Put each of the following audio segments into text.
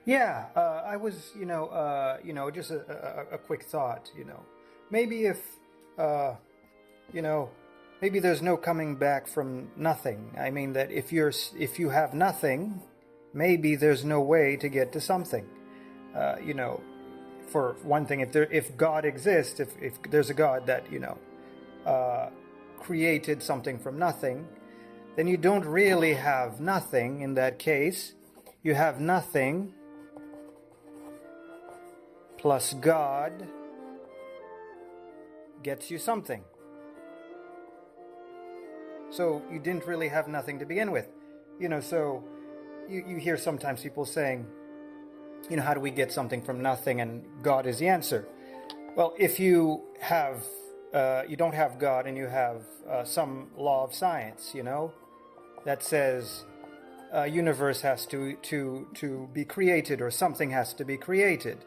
Yeah, I was, just a quick thought, maybe if, uh, you know, maybe there's no coming back from nothing. I mean that if you have nothing, maybe there's no way to get to something. You know, for one thing, if God exists, if there's a God that created something from nothing, then you don't really have nothing in that case. You have nothing plus God gets you something. So you didn't really have nothing to begin with. So you hear sometimes people saying, how do we get something from nothing, and God is the answer. Well, if you don't have God and you have some law of science, that says a universe has to be created, or something has to be created,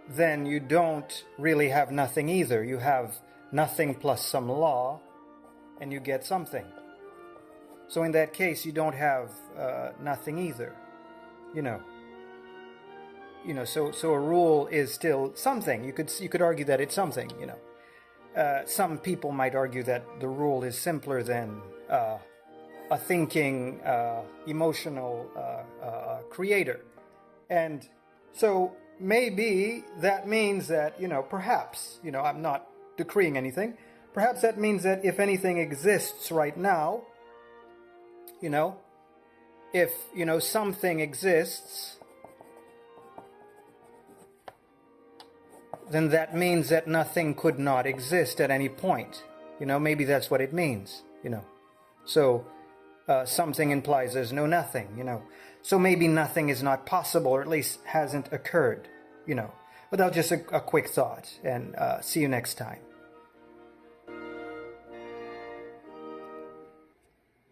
then you don't really have nothing either. You have nothing plus some law, and you get something. So in that case, you don't have nothing either. So a rule is still something. You could argue that it's something. Some people might argue that the rule is simpler than a thinking, emotional creator. And so maybe that means that, perhaps, I'm not decreeing anything, perhaps that means that if anything exists right now, if, something exists, then that means that nothing could not exist at any point. Maybe that's what it means, So something implies there's no nothing, So maybe nothing is not possible, or at least hasn't occurred, But that's just a quick thought, and see you next time.